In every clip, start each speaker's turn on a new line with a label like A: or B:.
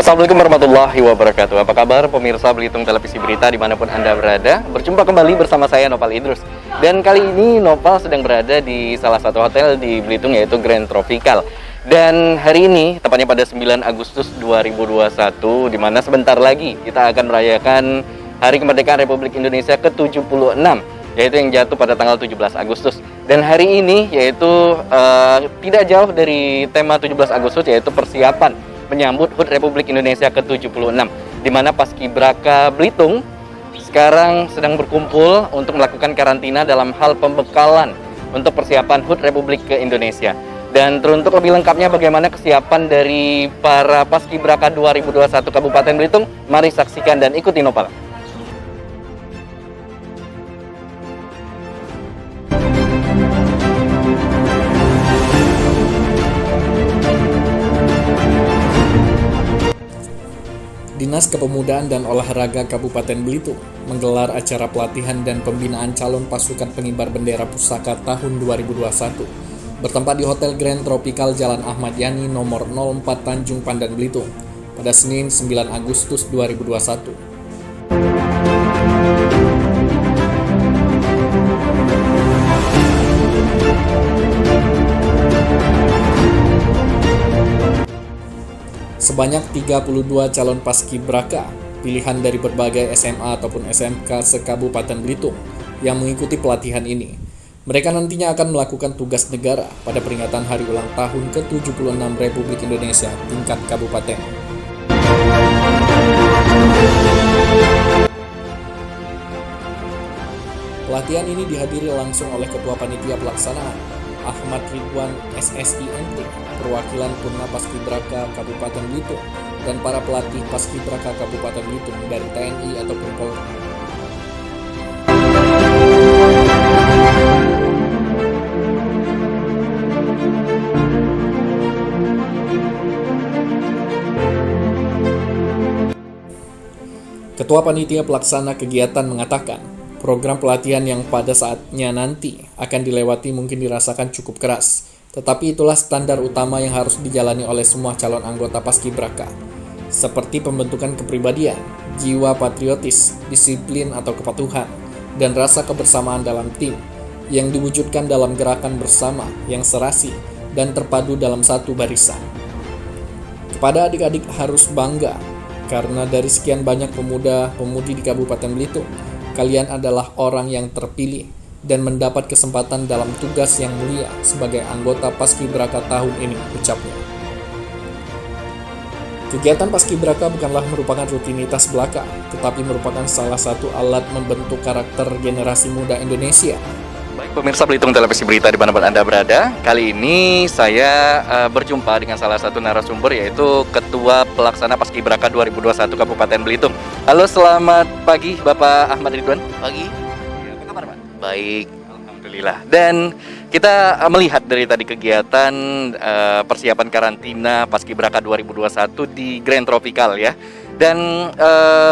A: Assalamualaikum warahmatullahi wabarakatuh. Apa kabar pemirsa Belitung Televisi Berita dimanapun Anda berada? Berjumpa kembali bersama saya Nopal Idrus. Dan kali ini Nopal sedang berada di salah satu hotel di Belitung, yaitu Grand Tropical. Dan hari ini, tepatnya pada 9 Agustus 2021, di mana sebentar lagi kita akan merayakan Hari Kemerdekaan Republik Indonesia ke-76, yaitu yang jatuh pada tanggal 17 Agustus. Dan hari ini yaitu tidak jauh dari tema 17 Agustus, yaitu persiapan menyambut HUT Republik Indonesia ke-76, di mana Paskibraka Belitung sekarang sedang berkumpul untuk melakukan karantina dalam hal pembekalan untuk persiapan HUT Republik ke Indonesia. Dan teruntuk lebih lengkapnya bagaimana kesiapan dari para Paskibraka 2021 Kabupaten Belitung, mari saksikan dan ikuti Nopal.
B: Dinas Kepemudaan dan Olahraga Kabupaten Belitung menggelar acara pelatihan dan pembinaan calon pasukan pengibar bendera pusaka tahun 2021 bertempat di Hotel Grand Tropical Jalan Ahmad Yani nomor 04 Tanjung Pandan Belitung pada Senin 9 Agustus 2021. Sebanyak 32 calon paskibraka pilihan dari berbagai SMA ataupun SMK se-Kabupaten Belitung yang mengikuti pelatihan ini. Mereka nantinya akan melakukan tugas negara pada peringatan Hari Ulang Tahun ke-76 Republik Indonesia tingkat kabupaten. Pelatihan ini dihadiri langsung oleh Ketua Panitia Pelaksanaan Ahmad Ridwan SSIMT, perwakilan Purna Paskibraka Kabupaten Belitung, dan para pelatih Paskibraka Kabupaten Belitung dari TNI ataupun Polri. Ketua Panitia Pelaksana Kegiatan mengatakan, program pelatihan yang pada saatnya nanti akan dilewati mungkin dirasakan cukup keras, tetapi itulah standar utama yang harus dijalani oleh semua calon anggota Paskibraka, seperti pembentukan kepribadian, jiwa patriotis, disiplin atau kepatuhan, dan rasa kebersamaan dalam tim yang diwujudkan dalam gerakan bersama yang serasi dan terpadu dalam satu barisan. Kepada adik-adik harus bangga, karena dari sekian banyak pemuda-pemudi di Kabupaten Belitung, kalian adalah orang yang terpilih dan mendapat kesempatan dalam tugas yang mulia sebagai anggota Paskibraka tahun ini, ucapnya. Kegiatan Paskibraka bukanlah merupakan rutinitas belaka, tetapi merupakan salah satu alat membentuk karakter generasi muda Indonesia.
A: Baik pemirsa Belitung Televisi Berita dimanapun Anda berada, kali ini saya berjumpa dengan salah satu narasumber, yaitu Ketua Pelaksana Paskibraka 2021 Kabupaten Belitung. Halo, selamat pagi Bapak Ahmad Ridwan.
C: Pagi.
A: Apa kabar Pak?
C: Baik.
A: Alhamdulillah. Dan kita melihat dari tadi kegiatan persiapan karantina Paskibraka 2021 di Grand Tropical ya. Dan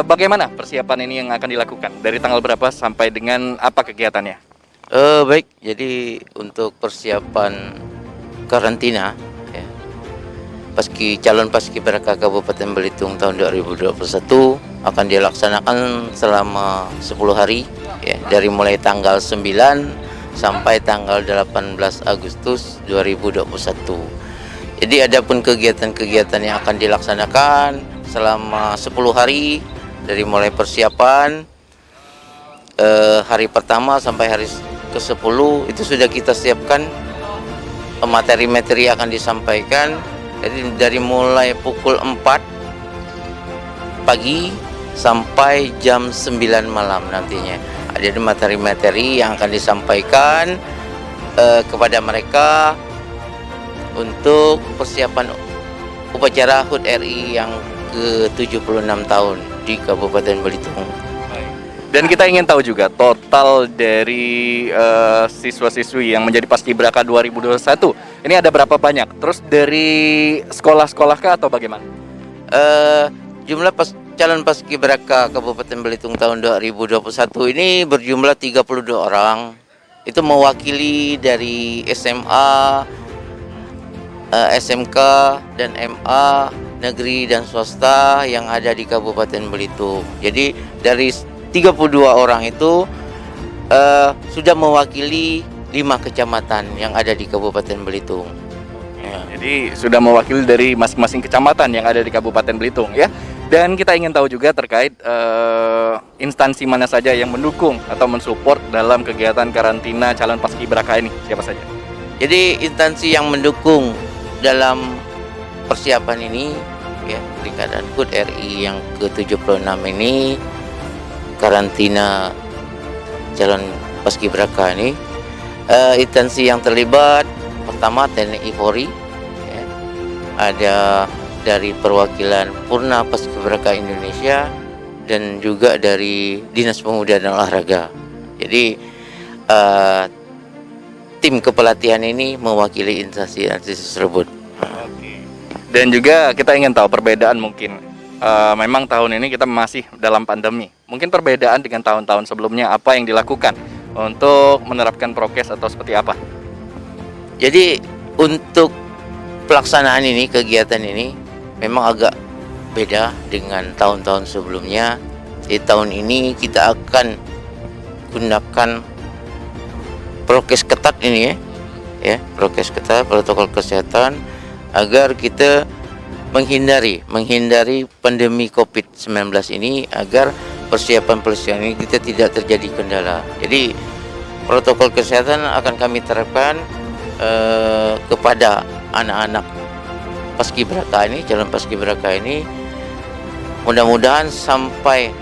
A: bagaimana persiapan ini yang akan dilakukan? Dari tanggal berapa sampai dengan apa kegiatannya?
C: Baik, jadi untuk persiapan karantina ya, calon Paskibraka Kabupaten Belitung tahun 2021 akan dilaksanakan selama 10 hari ya, dari mulai tanggal 9 sampai tanggal 18 Agustus 2021. Jadi adapun kegiatan-kegiatan yang akan dilaksanakan selama 10 hari dari mulai persiapan hari pertama sampai hari ke-10 itu sudah kita siapkan materi-materi akan disampaikan. Jadi dari mulai pukul 4 pagi sampai jam 9 malam nantinya ada materi-materi yang akan disampaikan kepada mereka untuk persiapan upacara HUT RI yang ke-76 tahun di Kabupaten Belitung.
A: Dan kita ingin tahu juga total dari siswa-siswi yang menjadi Paskibraka 2021 ini ada berapa banyak? Terus dari sekolah-sekolah kah atau bagaimana?
C: Jumlah calon Paskibraka Kabupaten Belitung tahun 2021 ini berjumlah 32 orang. Itu mewakili dari SMA, SMK dan MA negeri dan swasta yang ada di Kabupaten Belitung. Jadi dari 32 orang itu sudah mewakili 5 kecamatan yang ada di Kabupaten Belitung. Ya.
A: Jadi sudah mewakili dari masing-masing kecamatan yang ada di Kabupaten Belitung ya. Dan kita ingin tahu juga terkait instansi mana saja yang mendukung atau mensupport dalam kegiatan karantina calon paskibraka ini, siapa saja?
C: Jadi instansi yang mendukung dalam persiapan ini ya, Perikatan HUT RI yang ke-76 ini, karantina calon paskibraka ini, instansi yang terlibat pertama TNI Polri ya, ada dari perwakilan Purna Paskibraka Indonesia dan juga dari Dinas Pemuda dan Olahraga. Jadi tim kepelatihan ini mewakili instansi tersebut.
A: Dan juga kita ingin tahu perbedaan mungkin. Memang tahun ini kita masih dalam pandemi. Mungkin perbedaan dengan tahun-tahun sebelumnya apa yang dilakukan untuk menerapkan prokes atau seperti apa?
C: Jadi untuk pelaksanaan ini, kegiatan ini memang agak beda dengan tahun-tahun sebelumnya. Di tahun ini kita akan gunakan prokes ketat ini ya, prokes ketat, protokol kesehatan agar kita menghindari pandemi COVID-19 ini, agar persiapan ini kita tidak terjadi kendala. Jadi protokol kesehatan akan kami terapkan kepada anak-anak paskibraka ini, calon paskibraka ini. Mudah-mudahan sampai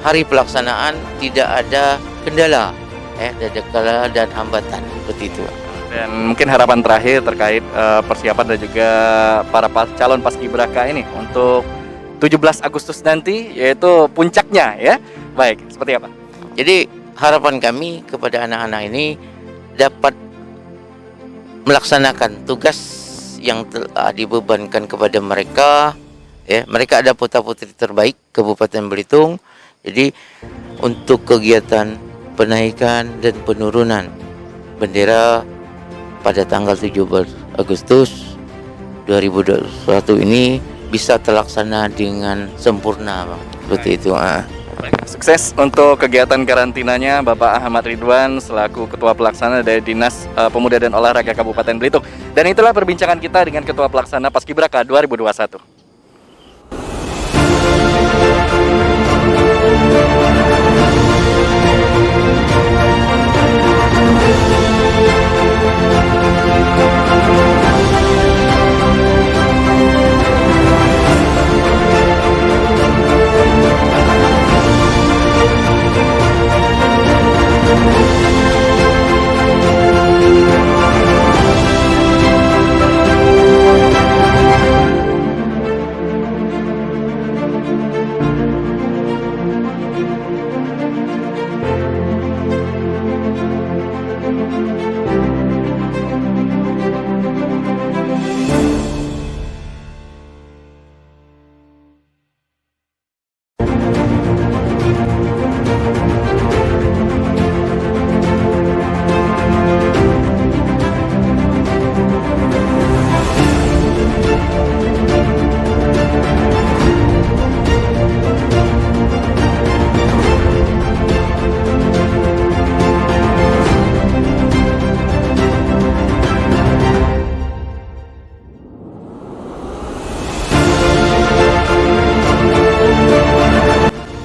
C: hari pelaksanaan tidak ada kendala, dan hambatan seperti itu.
A: Dan mungkin harapan terakhir terkait persiapan dan juga para calon paskibraka ini untuk 17 Agustus nanti, yaitu puncaknya ya. Baik, seperti apa?
C: Jadi harapan kami kepada anak-anak ini dapat melaksanakan tugas yang dibebankan kepada mereka ya. Mereka ada putra-putri terbaik Kabupaten Belitung. Jadi untuk kegiatan penaikan dan penurunan bendera pada tanggal 17 Agustus 2021 ini bisa terlaksana dengan sempurna, Bang. Seperti itu.
A: Baik, sukses untuk kegiatan karantinanya Bapak Ahmad Ridwan selaku Ketua Pelaksana dari Dinas Pemuda dan Olahraga Kabupaten Belitung. Dan itulah perbincangan kita dengan Ketua Pelaksana Paskibraka 2021.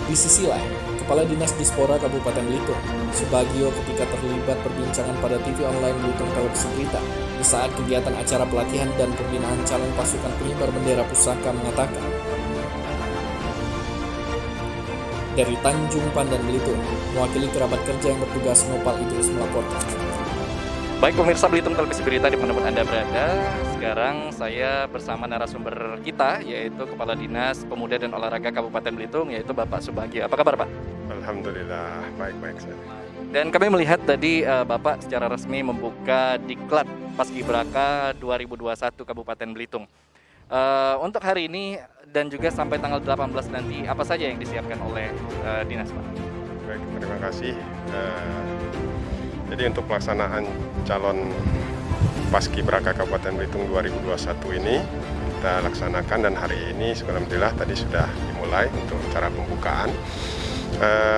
B: Di sisi lain, Kepala Dinas Dispora Kabupaten Belitung, Subagio, ketika terlibat perbincangan pada TV online Belitung Televisi Berita di saat kegiatan acara pelatihan dan pembinaan calon pasukan pengibar bendera pusaka mengatakan, dari Tanjung Pandan Belitung, mewakili kerabat kerja yang bertugas, Nopal Idrus melaporkan.
A: Baik pemirsa Belitung Televisi Berita dimanapun Anda berada, sekarang saya bersama narasumber kita, yaitu Kepala Dinas Pemuda dan Olahraga Kabupaten Belitung, yaitu Bapak Subagio. Apa kabar Pak?
D: Alhamdulillah, baik-baik saja.
A: Dan kami melihat tadi Bapak secara resmi membuka Diklat Paskibraka 2021 Kabupaten Belitung. Untuk hari ini dan juga sampai tanggal 18 nanti, apa saja yang disiapkan oleh Dinas Pak?
D: Baik, terima kasih. Jadi untuk pelaksanaan calon Paskibraka Kabupaten Belitung 2021 ini, kita laksanakan, dan hari ini alhamdulillah tadi sudah dimulai untuk acara pembukaan.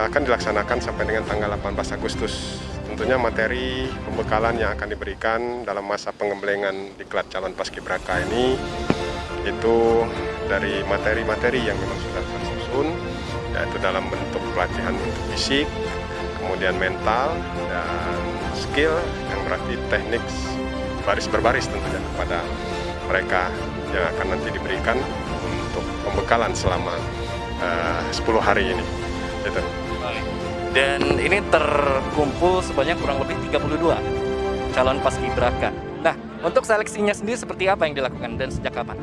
D: Akan dilaksanakan sampai dengan tanggal 18 Agustus. Tentunya materi pembekalan yang akan diberikan dalam masa pengembelengan diklat calon paskibraka ini itu dari materi-materi yang memang sudah tersusun, yaitu dalam bentuk pelatihan untuk fisik, kemudian mental, dan skill yang berarti teknik baris berbaris tentunya kepada mereka yang akan nanti diberikan untuk pembekalan selama 10 hari ini. Gitu.
A: Dan ini terkumpul sebanyak kurang lebih 32 calon paskibraka. Nah, untuk seleksinya sendiri seperti apa yang dilakukan dan sejak kapan?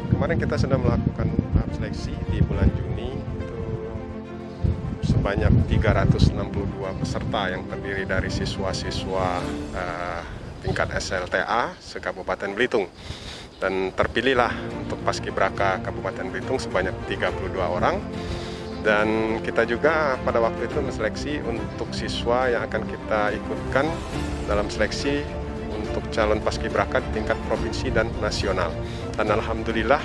D: Kemarin kita sudah melakukan tahap seleksi di bulan Juni, itu sebanyak 362 peserta yang terdiri dari siswa-siswa tingkat SLTA se-Kabupaten Belitung. Dan terpilihlah untuk paskibraka Kabupaten Belitung sebanyak 32 orang. Dan kita juga pada waktu itu menseleksi untuk siswa yang akan kita ikutkan dalam seleksi untuk calon paskibraka di tingkat provinsi dan nasional. Dan alhamdulillah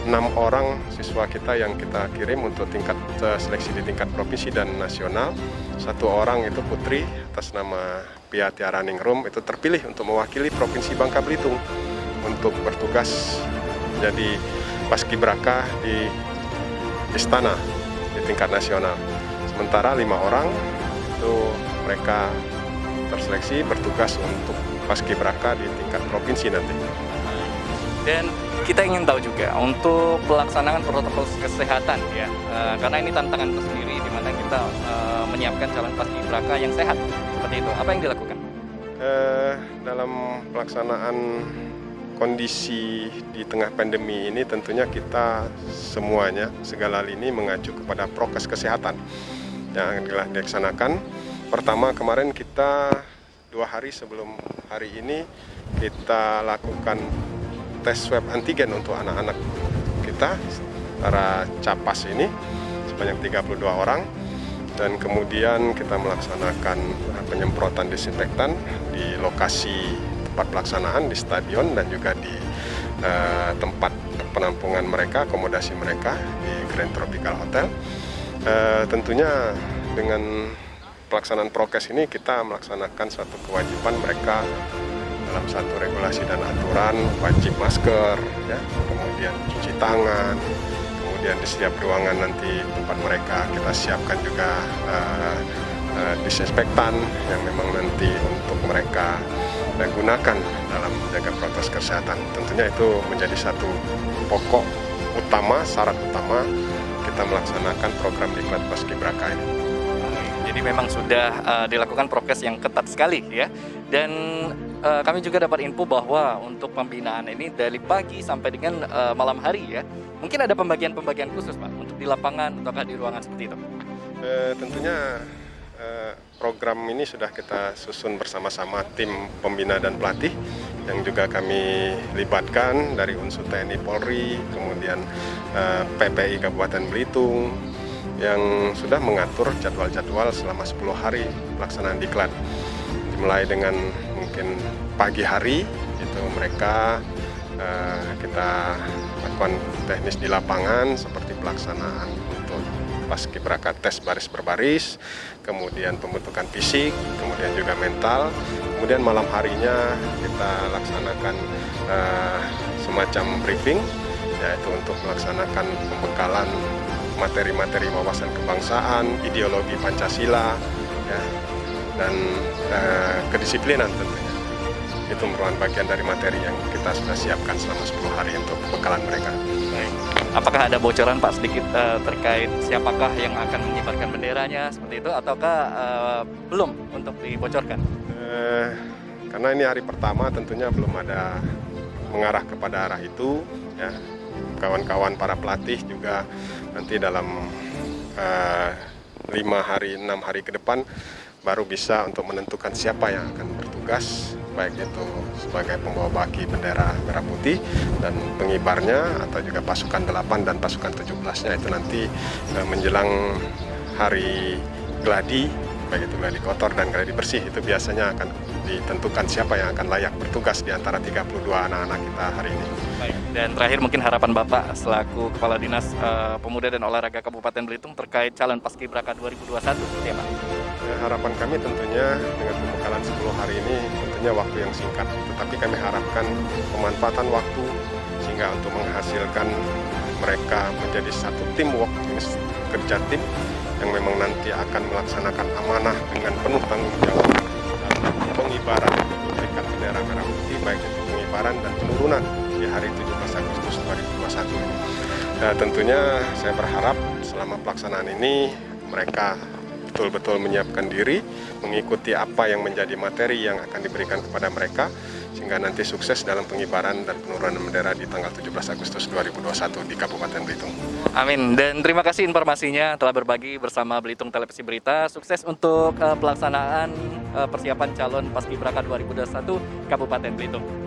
D: 6 orang siswa kita yang kita kirim untuk tingkat seleksi di tingkat provinsi dan nasional. 1 orang itu putri atas nama Pia Tiara Ningrum itu terpilih untuk mewakili Provinsi Bangka Belitung untuk bertugas jadi paskibraka di Istana di tingkat nasional. Sementara 5 orang itu mereka terseleksi bertugas untuk paskibraka di tingkat provinsi nanti.
A: Dan kita ingin tahu juga untuk pelaksanaan protokol kesehatan ya, karena ini tantangan tersendiri di mana kita menyiapkan calon paskibraka yang sehat seperti itu. Apa yang dilakukan?
D: Dalam pelaksanaan kondisi di tengah pandemi ini tentunya kita semuanya segala lini mengacu kepada prokes kesehatan yang dilaksanakan. Pertama kemarin kita 2 hari sebelum hari ini kita lakukan tes swab antigen untuk anak-anak kita para capas ini sebanyak 32 orang, dan kemudian kita melaksanakan penyemprotan disinfektan di lokasi tempat pelaksanaan di stadion dan juga di tempat penampungan mereka, akomodasi mereka di Grand Tropical Hotel. Tentunya dengan pelaksanaan prokes ini kita melaksanakan suatu kewajiban mereka dalam satu regulasi dan aturan, wajib masker, ya, kemudian cuci tangan, kemudian di setiap ruangan nanti tempat mereka kita siapkan juga disinfektan yang memang nanti untuk mereka gunakan dalam menjaga protokol kesehatan. Tentunya itu menjadi satu pokok utama, syarat utama kita melaksanakan program diklat paskibraka ini.
A: Jadi memang sudah dilakukan prokes yang ketat sekali ya. Dan kami juga dapat info bahwa untuk pembinaan ini dari pagi sampai dengan malam hari ya. Mungkin ada pembagian-pembagian khusus Pak untuk di lapangan ataukah di ruangan seperti itu?
D: Tentunya program ini sudah kita susun bersama-sama tim pembina dan pelatih yang juga kami libatkan dari unsur TNI Polri, kemudian PPI Kabupaten Belitung yang sudah mengatur jadwal-jadwal selama 10 hari pelaksanaan diklat. Dimulai dengan mungkin pagi hari itu mereka kita lakukan teknis di lapangan seperti pelaksanaan untuk paskibraka tes baris berbaris, kemudian pembentukan fisik, kemudian juga mental. Kemudian malam harinya kita laksanakan semacam briefing, yaitu untuk melaksanakan pembekalan materi-materi wawasan kebangsaan, ideologi Pancasila, ya, dan kedisiplinan tentunya. Itu merupakan bagian dari materi yang kita sudah siapkan selama 10 hari untuk pembekalan mereka.
A: Baik. Apakah ada bocoran Pak sedikit terkait siapakah yang akan mengibarkan benderanya seperti itu, ataukah belum untuk dibocorkan?
D: Karena ini hari pertama tentunya belum ada mengarah kepada arah itu, ya. Kawan-kawan para pelatih juga nanti dalam 5 hari, 6 hari ke depan baru bisa untuk menentukan siapa yang akan bertugas, baik itu sebagai pembawa baki bendera merah putih dan pengibarnya, atau juga pasukan 8 dan pasukan 17-nya itu nanti menjelang hari gladi, baik itu gladi kotor dan gladi bersih, itu biasanya akan ditentukan siapa yang akan layak bertugas di antara 32 anak-anak kita hari ini.
A: Baik. Dan terakhir mungkin harapan Bapak selaku Kepala Dinas Pemuda dan Olahraga Kabupaten Belitung terkait calon Paskibraka 2021 seperti apa?
D: Ya, harapan kami tentunya dengan pembekalan 10 hari ini tentunya waktu yang singkat, tetapi kami harapkan pemanfaatan waktu sehingga untuk menghasilkan mereka menjadi satu teamwork, kerja tim yang memang nanti akan melaksanakan amanah dengan penuh tanggung jawab pengibaran berikat bendera merah putih, baik itu pengibaran dan penurunan di hari 17 Agustus 2021 ini. Nah, tentunya saya berharap selama pelaksanaan ini mereka betul-betul menyiapkan diri, mengikuti apa yang menjadi materi yang akan diberikan kepada mereka, sehingga nanti sukses dalam pengibaran dan penurunan bendera di tanggal 17 Agustus 2021 di Kabupaten Belitung.
A: Amin. Dan terima kasih informasinya telah berbagi bersama Belitung Televisi Berita. Sukses untuk pelaksanaan persiapan calon Paskibraka 2021 Kabupaten Belitung.